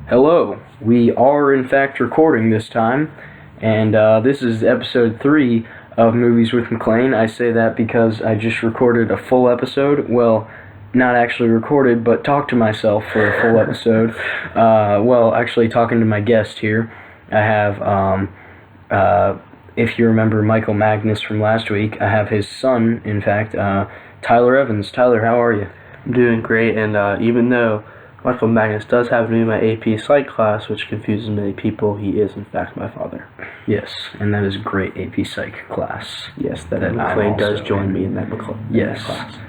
Hello, we are in fact recording this time, and this is episode 3 of Movies with MacLean. I say that because I just recorded a full episode. Well, not actually recorded, but talked to myself for a full episode. Actually talking to my guest here. I have, if you remember Michael Magnus from last week, I have his son, in fact, Tyler Evans. Tyler, how are you? I'm doing great, and even though Michael Magnus does have me in my AP Psych class, which confuses many people, he is in fact my father. Yes, and that is a great AP Psych class. Yes, that MacLean does join me in that yes. class.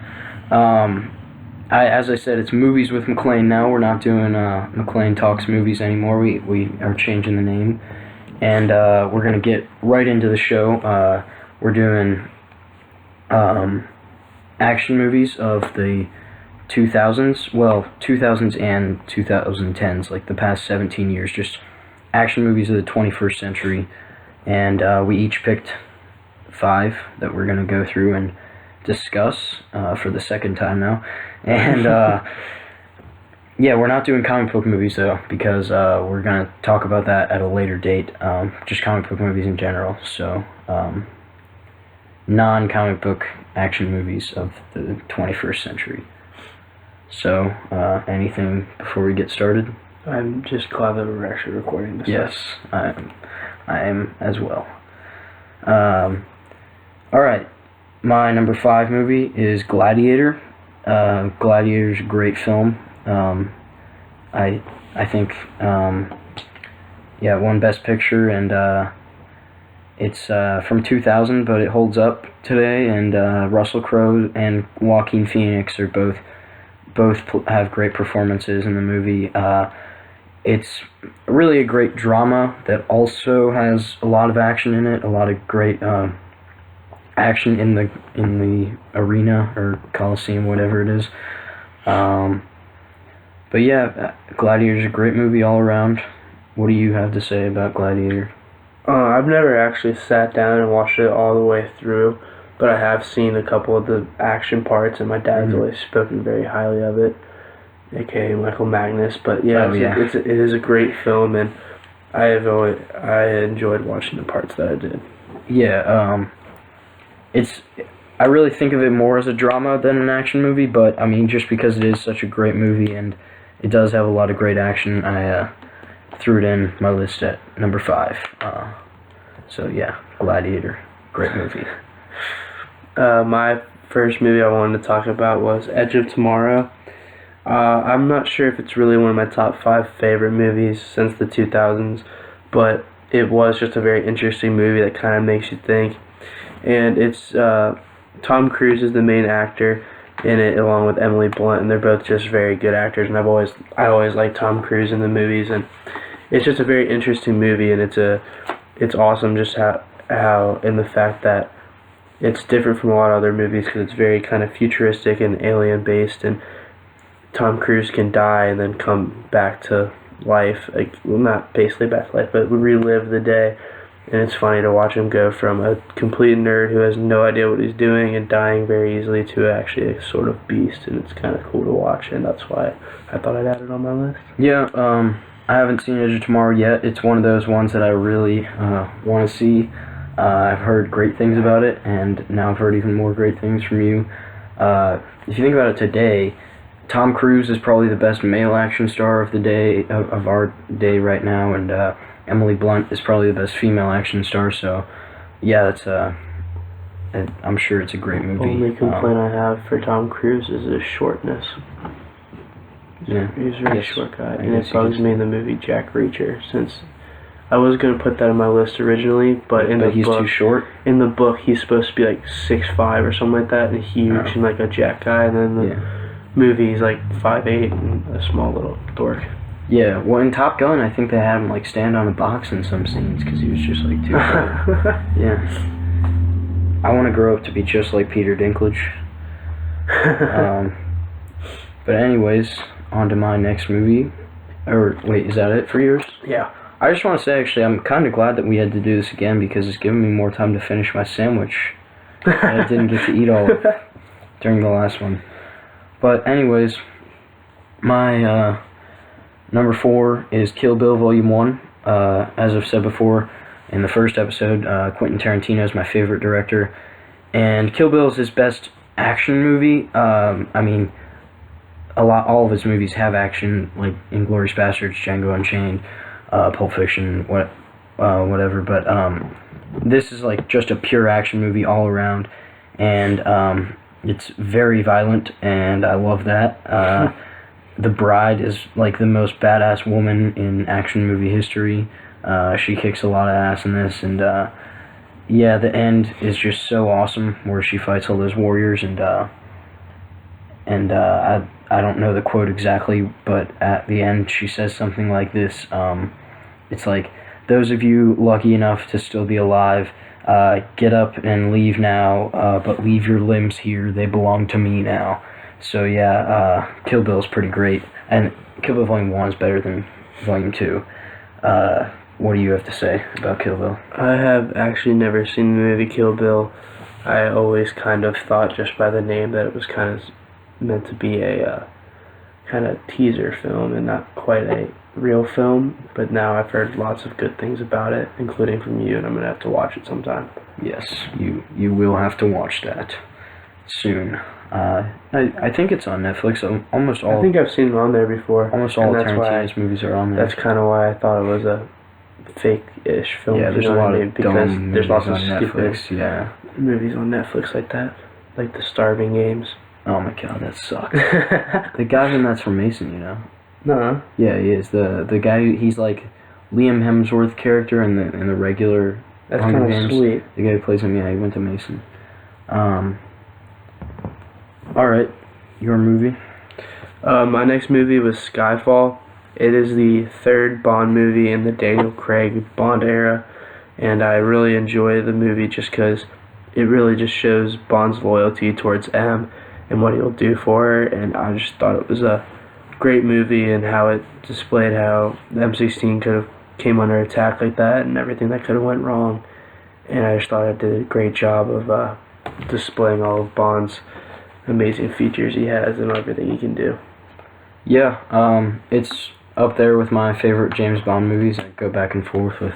As I said, it's Movies with MacLean now. We're not doing MacLean Talks Movies anymore. We are changing the name. And we're going to get right into the show. We're doing action movies of the 2000s. Well, 2000s and 2010s, like the past 17 years. Just action movies of the 21st century. And we each picked 5 that we're going to go through and discuss for the second time now. And yeah, we're not doing comic book movies though, because we're going to talk about that at a later date. Just comic book movies in general. So non-comic book action movies of the 21st century. So anything before we get started? I'm just glad that we're actually recording this. Yes, I am as well. Alright, my number 5 movie is Gladiator. Gladiator's a great film. I think, it won Best Picture, and it's from 2000, but it holds up today, and Russell Crowe and Joaquin Phoenix are both have great performances in the movie. It's really a great drama that also has a lot of action in it, a lot of great action in the arena or Coliseum, whatever it is. But yeah, Gladiator's a great movie all around. What do you have to say about Gladiator? I've never actually sat down and watched it all the way through, but I have seen a couple of the action parts, and my dad's always spoken very highly of it, aka Michael Magnus. But yeah, it is a great film, and I enjoyed watching the parts that I did. Yeah, I really think of it more as a drama than an action movie, but I mean, just because it is such a great movie and it does have a lot of great action, I threw it in my list at number 5. So yeah, Gladiator, great movie. My first movie I wanted to talk about was Edge of Tomorrow. I'm not sure if it's really one of my top 5 favorite movies since the 2000s, but it was just a very interesting movie that kind of makes you think. And it's Tom Cruise is the main actor in it, along with Emily Blunt, and they're both just very good actors. And I always liked Tom Cruise in the movies, and it's just a very interesting movie, and it's awesome just how in the fact that it's different from a lot of other movies because it's very kind of futuristic and alien based, and Tom Cruise can die and then come back to life, not basically back to life, but relive the day. And it's funny to watch him go from a complete nerd who has no idea what he's doing and dying very easily to actually a sort of beast, and it's kind of cool to watch, and that's why I thought I'd add it on my list. Yeah, I haven't seen Edge of Tomorrow yet. It's one of those ones that I really want to see. I've heard great things about it, and now I've heard even more great things from you. If you think about it today, Tom Cruise is probably the best male action star of the day, of our day right now, and Emily Blunt is probably the best female action star, so yeah, I'm sure it's a great movie. The only complaint I have for Tom Cruise is his shortness. He's a very short guy, and it bugs me in the movie Jack Reacher, since I was going to put that on my list originally, but he's too short? In the book, he's supposed to be like 6'5" or something like that, and huge, and like a jack guy, and then the movie he's like 5'8" and a small little dork. Yeah, well, in Top Gun, I think they had him like stand on a box in some scenes because he was just like too short. Yeah. I want to grow up to be just like Peter Dinklage. But anyways, on to my next movie. Or wait, is that it for yours? Yeah. I just want to say, actually, I'm kind of glad that we had to do this again because it's given me more time to finish my sandwich that I didn't get to eat all of during the last one. But anyways, my number 4 is Kill Bill Volume 1. As I've said before in the first episode, Quentin Tarantino is my favorite director. And Kill Bill is his best action movie. I mean, all of his movies have action, like Inglourious Basterds, Django Unchained, Pulp Fiction, whatever. But this is like just a pure action movie all around, and it's very violent, and I love that. The bride is like the most badass woman in action movie history. She kicks a lot of ass in this, and yeah, the end is just so awesome, where she fights all those warriors, and I don't know the quote exactly, but at the end she says something like this. It's like, those of you lucky enough to still be alive, get up and leave now, but leave your limbs here, they belong to me now. So yeah, Kill Bill is pretty great, and Kill Bill Volume 1 is better than Volume 2. What do you have to say about Kill Bill? I have actually never seen the movie Kill Bill. I always kind of thought, just by the name, that it was kind of meant to be a kind of teaser film and not quite a real film, but now I've heard lots of good things about it, including from you, and I'm going to have to watch it sometime. Yes, you will have to watch that soon. I think it's on Netflix. Almost all. I think I've seen it on there before. Almost all Tarantino's movies are on there. That's kind of why I thought it was a fake-ish film. Yeah, there's a lot of because there's lots of Netflix, stupid movies on Netflix like that, like the Starving Games. Oh my god, that sucks. The guy in that's from Mason, you know? No. Yeah, he is. The guy, he's like Liam Hemsworth character in the regular That's Hunger kind of Games. sweet. The guy who plays him, yeah, he went to Mason. Alright, your movie? My next movie was Skyfall. It is the third Bond movie in the Daniel Craig Bond era, and I really enjoy the movie just because it really just shows Bond's loyalty towards M and what he'll do for her, and I just thought it was a great movie, and how it displayed how the M16 could have came under attack like that and everything that could have went wrong, and I just thought it did a great job of displaying all of Bond's amazing features he has and everything he can do. Yeah, it's up there with my favorite James Bond movies. I go back and forth with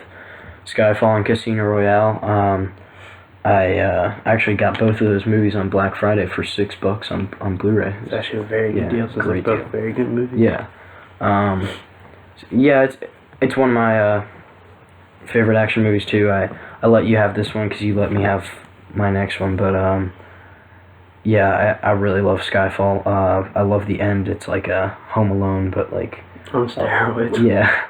Skyfall and Casino Royale. I actually got both of those movies on Black Friday for $6 on Blu-ray. It's actually a very good deal, since they're both very good movies. Yeah. Yeah, it's one of my favorite action movies too. I let you have this one because you let me have my next one, but yeah, I really love Skyfall. I love the end. It's like a Home Alone, but like on steroids. Yeah.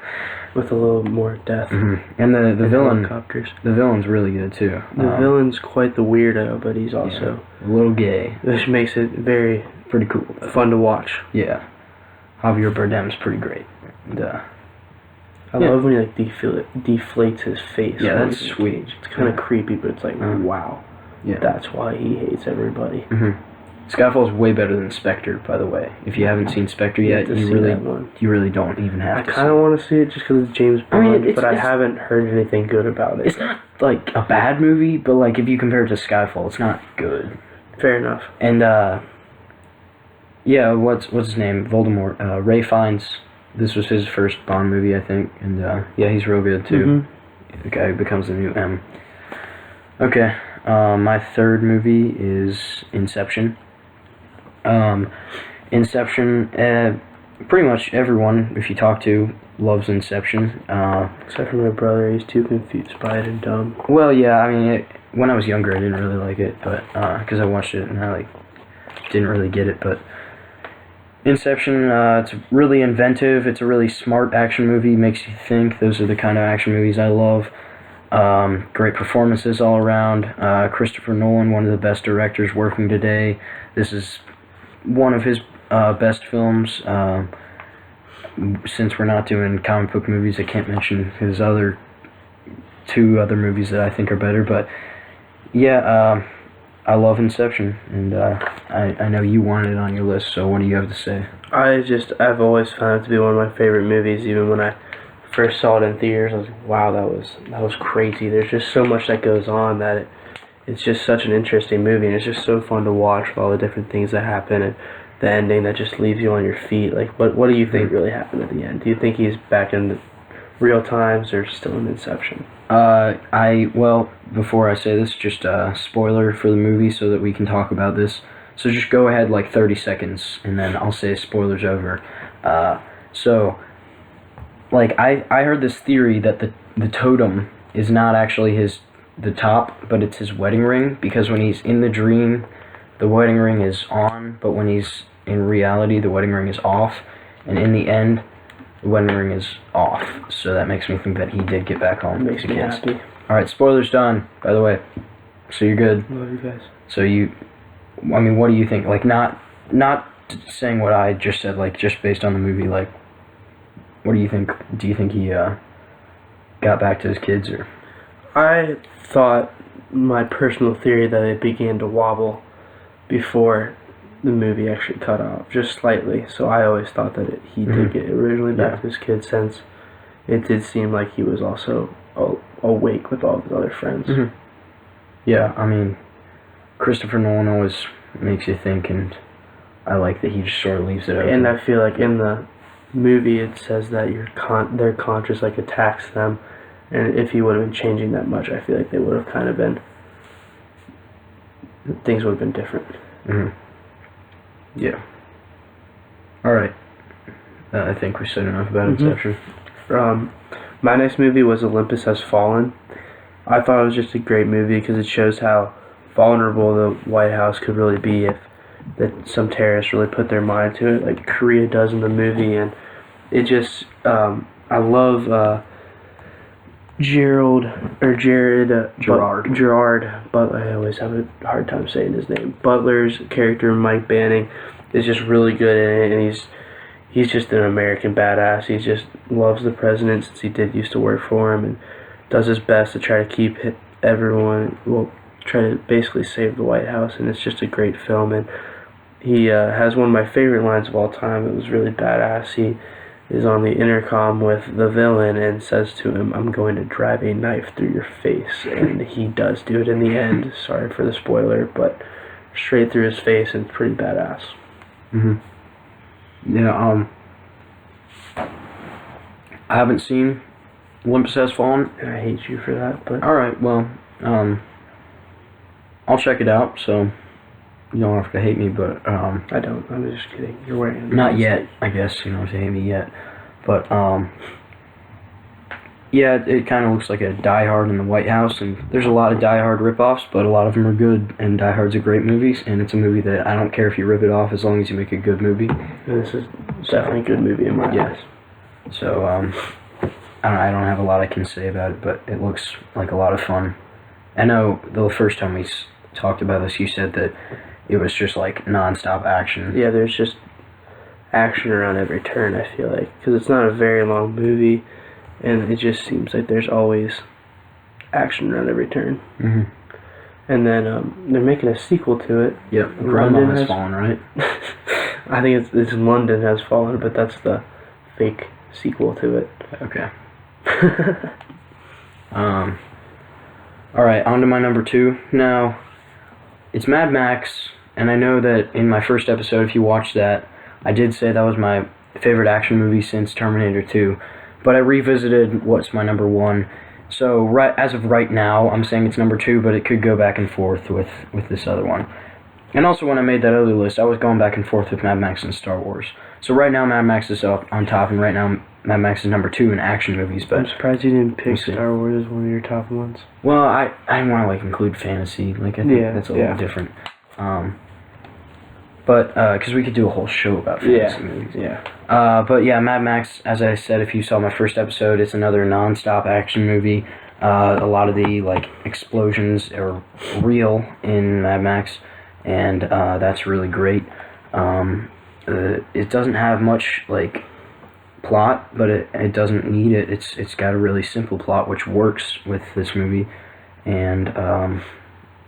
With a little more death. Mm-hmm. And the villain, helicopters. The villain's really good too. The villain's quite the weirdo, but he's also a little gay, which makes it very pretty cool, fun to watch. Yeah, Javier Bardem's pretty great. And, I love when he like deflates his face. Yeah, that's sweet. It's kind of creepy, but it's like wow. Yeah, that's why he hates everybody. Skyfall's way better than Spectre, by the way. If you haven't seen Spectre yet, you really don't even have to. I kind of want to see it just because it's James Bond, but I haven't heard anything good about it. It's not like a bad movie, but like if you compare it to Skyfall, it's not good. Fair enough. And yeah, what's his name? Voldemort. Ray Fiennes. This was his first Bond movie, I think, and yeah, he's real good too. The guy who becomes the new M. Okay, my third movie is Inception. Inception, pretty much everyone, if you talk to, loves Inception. Except for my brother, he's too confused by it and dumb. Well, yeah, I mean, when I was younger, I didn't really like it, but, because I watched it and I, like, didn't really get it, but Inception, it's really inventive, it's a really smart action movie, makes you think. Those are the kind of action movies I love. Great performances all around. Christopher Nolan, one of the best directors working today. This is one of his best films. Since we're not doing comic book movies, I can't mention his two other movies that I think are better, but yeah, I love Inception, and I know you wanted it on your list, so what do you have to say? I've always found it to be one of my favorite movies, even when I first saw it in theaters, I was like, wow, that was crazy. There's just so much that goes on that it's just such an interesting movie, and it's just so fun to watch with all the different things that happen and the ending that just leaves you on your feet. Like, what do you think really happened at the end? Do you think he's back in the real times or still in Inception? Well, before I say this, just a spoiler for the movie so that we can talk about this. So just go ahead like 30 seconds, and then I'll say spoilers over. So, like, I heard this theory that the totem is not actually the top, but it's his wedding ring, because when he's in the dream, the wedding ring is on, but when he's in reality, the wedding ring is off, and in the end, the wedding ring is off. So that makes me think that he did get back home. Makes me happy. Alright, spoilers done, by the way. So you're good. Love you guys. So I mean, what do you think? Like, not saying what I just said, like, just based on the movie, like, what do you think? Do you think he got back to his kids, or? I thought, my personal theory, that it began to wobble before the movie actually cut off, just slightly. So I always thought that he did get originally back to his kids, since it did seem like he was also awake with all of his other friends. Yeah, I mean, Christopher Nolan always makes you think, and I like that he just sort of leaves it open. And I feel like in the movie it says that their conscious like attacks them, and if he would have been changing that much, I feel like they would have kind of been, things would have been different. Yeah. Alright. I think we said enough about Inception. My next movie was Olympus Has Fallen. I thought it was just a great movie because it shows how vulnerable the White House could really be if some terrorists really put their mind to it, like Korea does in the movie. And it just, I love Gerard, but I always have a hard time saying his name. Butler's character, Mike Banning, is just really good in it, and he's just an American badass. He just loves the president, since he did used to work for him, and does his best to try to keep everyone, try to basically save the White House. And it's just a great film, and he has one of my favorite lines of all time. It was really badass. He is on the intercom with the villain and says to him, "I'm going to drive a knife through your face," and he does do it in the end. Sorry for the spoiler, but straight through his face, and it's pretty badass. Yeah, I haven't seen Olympus Has Fallen. And I hate you for that, but... Alright, well, I'll check it out, so you don't have to hate me, but, I don't. I'm just kidding. You're wearing... Not yet, I guess, you don't have to hate me yet. But, yeah, it kind of looks like a Die Hard in the White House, and there's a lot of Die Hard rip-offs, but a lot of them are good, and Die Hard's a great movie, and it's a movie that I don't care if you rip it off as long as you make a good movie. And this is definitely a good movie in my eyes. So, I don't have a lot I can say about it, but it looks like a lot of fun. I know the first time we talked about this, you said that it was just like non-stop action. Yeah, there's just action around every turn, I feel like, because it's not a very long movie, and it just seems like there's always action around every turn. And then they're making a sequel to it. Yep, London Has Fallen, right? I think it's London Has Fallen, but that's the fake sequel to it. Okay. Alright, on to my number 2. Now, it's Mad Max, and I know that in my first episode, if you watched that, I did say that was my favorite action movie since Terminator 2, but I revisited what's my number 1. So, as of right now, I'm saying it's number 2, but it could go back and forth with this other one. And also, when I made that other list, I was going back and forth with Mad Max and Star Wars. So right now, Mad Max is up on top, and right now, Mad Max is number 2 in action movies. But I'm surprised you didn't pick Star Wars as one of your top ones. Well, I didn't want to like include fantasy. Like, I think that's a little different. But because we could do a whole show about fantasy movies. But yeah, Mad Max, as I said, if you saw my first episode, it's another non-stop action movie. A lot of the like explosions are real in Mad Max, and that's really great. It doesn't have much like plot, but it doesn't need it. It's got a really simple plot which works with this movie. And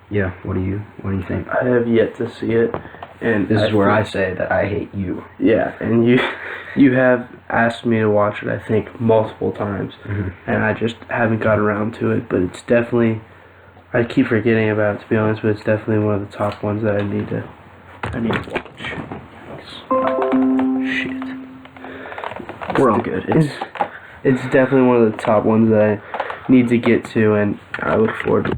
yeah, what do you think? I have yet to see it, and this is where I say that I hate you. Yeah, and you You have asked me to watch it, I think, multiple times, Mhm. and I just haven't got around to it. But it's definitely, I keep forgetting about it, to be honest. But it's definitely one of the top ones that I need to watch. Shit. We're all good. It's definitely one of the top ones that I need to get to, and I look forward to.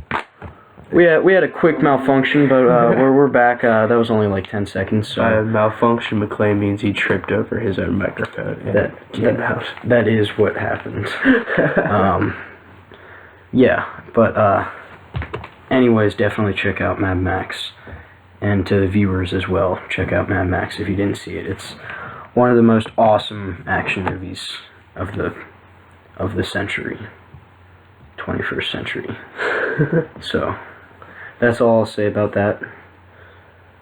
We had a quick malfunction, but we're back. That was only like 10 seconds. So By malfunction, MacLean means he tripped over his own microphone and that came out. That is what happened. Yeah, but anyways, definitely check out Mad Max, and to the viewers as well, check out Mad Max if you didn't see it. It's one of the most awesome action movies of the century, 21st century. So that's all I'll say about that.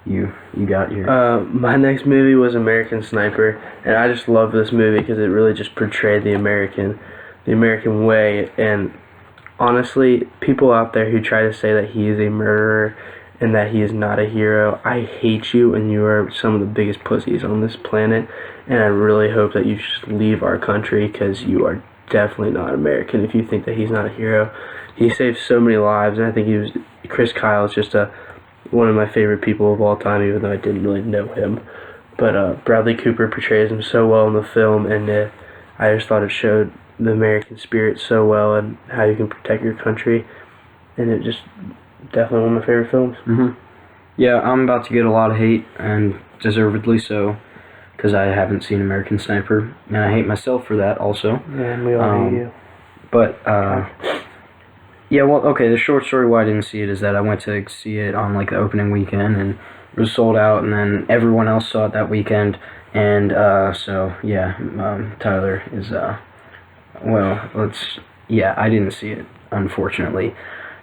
You got your... My next movie was American Sniper, and I just love this movie because it really just portrayed the American way. And honestly, people out there who try to say that he is a murderer and that he is not a hero, I hate you, and you are some of the biggest pussies on this planet. And I really hope that you just leave our country, because you are definitely not American if you think that he's not a hero. He saved so many lives, and I think Chris Kyle is just one of my favorite people of all time, even though I didn't really know him. But Bradley Cooper portrays him so well in the film, and I just thought it showed the American spirit so well, and how you can protect your country. And it just definitely one of my favorite films. Yeah, I'm about to get a lot of hate, and deservedly so, because I haven't seen American Sniper, and I hate myself for that also. Yeah, and we all hate you. But yeah, well, okay, the short story why I didn't see it is that I went to see it on like the opening weekend, and it was sold out, and then everyone else saw it that weekend, and so yeah, Tyler is I didn't see it, unfortunately,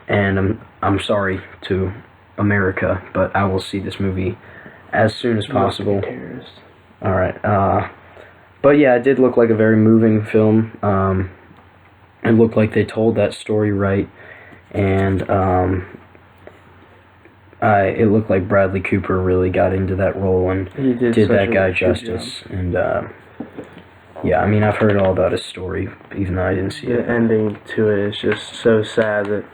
and I'm sorry to America, but I will see this movie as soon as possible. All right, but yeah, it did look like a very moving film. It looked like they told that story right, and it looked like Bradley Cooper really got into that role and did that guy justice. And yeah, I mean, I've heard all about his story, even though I didn't see it. The ending to it is just so sad that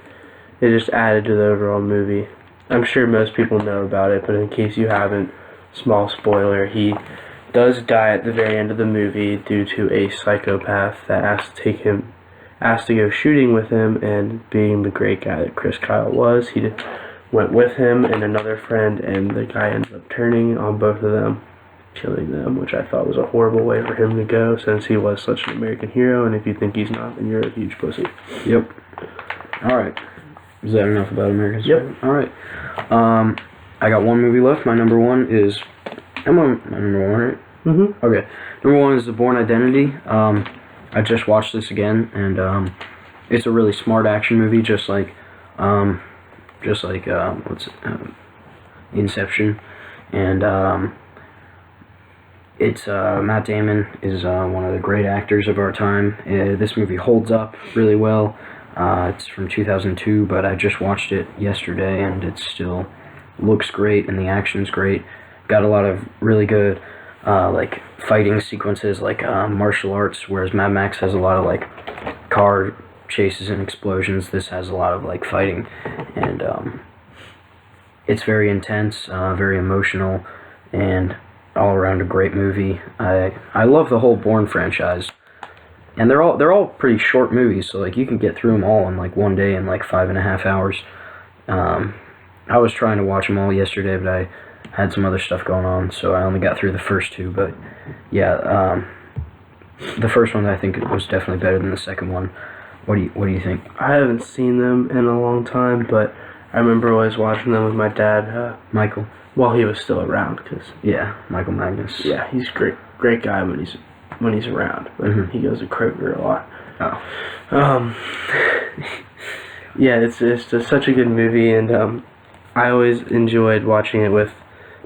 it just added to the overall movie. I'm sure most people know about it, but in case you haven't, small spoiler, he does die at the very end of the movie due to a psychopath that asked to go shooting with him, and being the great guy that Chris Kyle was, he went with him and another friend, and the guy ended up turning on both of them, killing them, which I thought was a horrible way for him to go, since he was such an American hero, and if you think he's not, then you're a huge pussy. Yep. Alright. Is that enough about American Sniper? Yep. Alright. I got one movie left. My number one is... I'm on my number one, right? Mm-hmm. Okay. Number one is The Bourne Identity. I just watched this again, and it's a really smart action movie, just like Inception, and it's Matt Damon is one of the great actors of our time. This movie holds up really well. It's from 2002, but I just watched it yesterday, and it still looks great, and the action's great. Got a lot of really good like fighting sequences, like martial arts, whereas Mad Max has a lot of like car chases and explosions. This has a lot of like fighting, and it's very intense, very emotional, and all around a great movie. I love the whole Bourne franchise, and they're all pretty short movies, so like you can get through them all in like one day in like 5.5 hours. I was trying to watch them all yesterday, but I had some other stuff going on, so I only got through the first two. But yeah, the first one I think was definitely better than the second one. What do you think? I haven't seen them in a long time, but I remember always watching them with my dad. Michael? While he was still around, yeah, Michael Magnus. Yeah, he's a great guy when he's around, but he goes to Kroger a lot. Oh. Yeah, it's just such a good movie, and I always enjoyed watching it with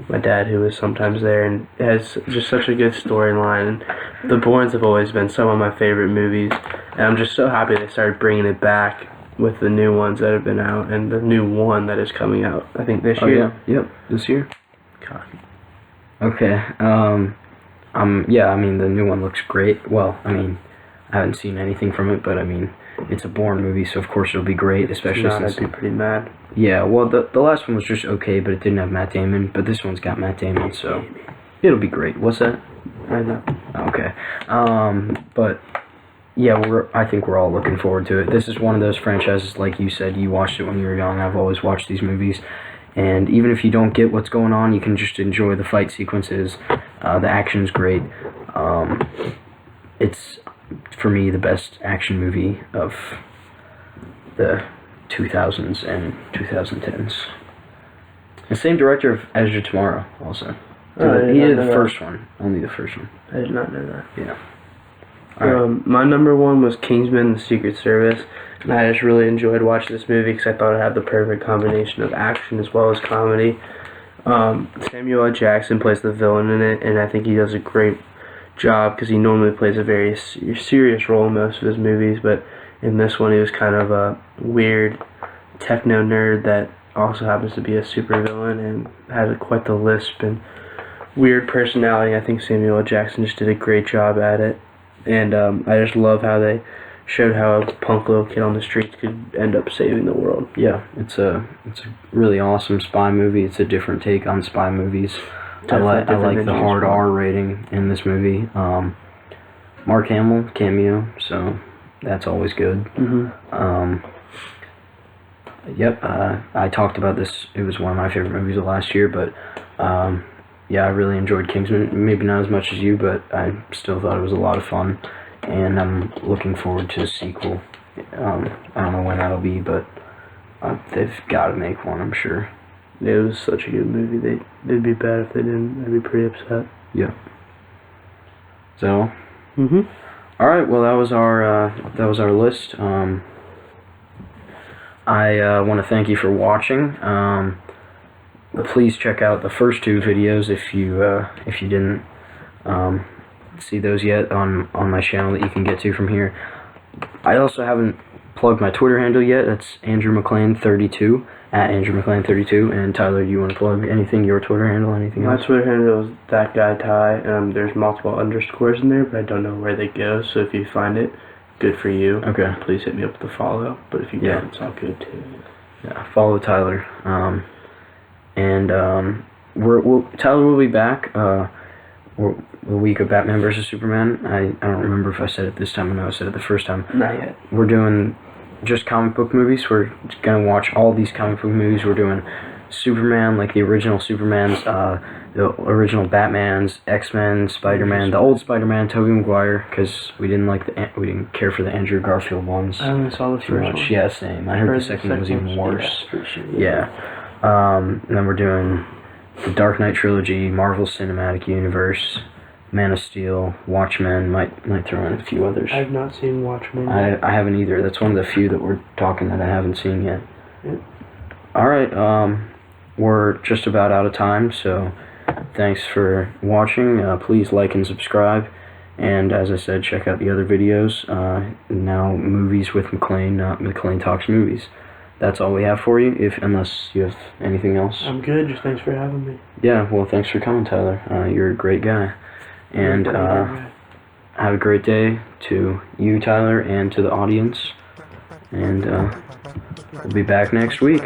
my dad, who was sometimes there, and it has just such a good storyline. And the Bournes have always been some of my favorite movies, and I'm just so happy they started bringing it back with the new ones that have been out, and the new one that is coming out, I think this year. Yeah, yep, this year. Cocky. Okay, I'm Yeah, I mean, the new one looks great. Well, I mean, I haven't seen anything from it, but I mean, it's a Bourne movie, so of course it'll be great, especially If not, since... I'd be pretty mad. Yeah, well, the last one was just okay, but it didn't have Matt Damon, but this one's got Matt Damon, so it'll be great. What's that? I know. Okay. But yeah, I think we're all looking forward to it. This is one of those franchises, like you said, you watched it when you were young. I've always watched these movies, and even if you don't get what's going on, you can just enjoy the fight sequences. The action's great. It's, for me, the best action movie of the 2000s and 2010s. The same director of Edge of Tomorrow, also. He did the first one. Only the first one. I did not know that. Yeah. Alright. My number one was Kingsman: The Secret Service, and I just really enjoyed watching this movie because I thought it had the perfect combination of action as well as comedy. Samuel L. Jackson plays the villain in it, and I think he does a great job because he normally plays a very serious role in most of his movies, but in this one he was kind of a weird techno nerd that also happens to be a supervillain and had quite the lisp and weird personality. I think Samuel L. Jackson just did a great job at it. And I just love how they showed how a punk little kid on the streets could end up saving the world. Yeah, it's a really awesome spy movie. It's a different take on spy movies. I like the hard R rating in this movie. Mark Hamill cameo, so that's always good. Mm-hmm. Yep, I talked about this. It was one of my favorite movies of last year, but yeah, I really enjoyed Kingsman. Maybe not as much as you, but I still thought it was a lot of fun, and I'm looking forward to a sequel. I don't know when that'll be, but they've got to make one, I'm sure. It was such a good movie. They'd be bad if they didn't. I'd be pretty upset. Yeah. So. Mhm. All right. Well, that was our list. I want to thank you for watching. Please check out the first two videos if you didn't see those yet on my channel that you can get to from here. I also haven't plugged my Twitter handle yet. That's Andrew MacLean 32 at Andrew MacLean 32. And Tyler, do you want to plug anything? Your Twitter handle? Anything else? My Twitter handle is that guy Ty. There's multiple underscores in there, but I don't know where they go. So if you find it, good for you. Okay. Please hit me up with a follow. But if you don't, it's all good too. Yeah. Follow Tyler. Tyler will be back. The week of Batman vs. Superman. I don't remember if I said it this time or no. I said it the first time. Not yet. We're doing just comic book movies. We're gonna watch all these comic book movies. We're doing Superman, like the original Supermans, the original Batmans, X-Men, Spider-Man, the old Spider-Man, Tobey Maguire, because we didn't care for the Andrew Garfield ones. I only saw the first one. Yeah, same. I heard the second one was even worse. Yeah. And then we're doing the Dark Knight trilogy, Marvel Cinematic Universe, Man of Steel, Watchmen, might throw in a few others. I've not seen Watchmen yet. I haven't either. That's one of the few that we're talking that I haven't seen yet. Yep. Alright, we're just about out of time, so thanks for watching. Please like and subscribe. And as I said, check out the other videos. Now Movies with MacLean, not MacLean Talks Movies. That's all we have for you, unless you have anything else. I'm good, just thanks for having me. Yeah, well, thanks for coming, Tyler. You're a great guy. And have a great day to you, Tyler, and to the audience. And we'll be back next week.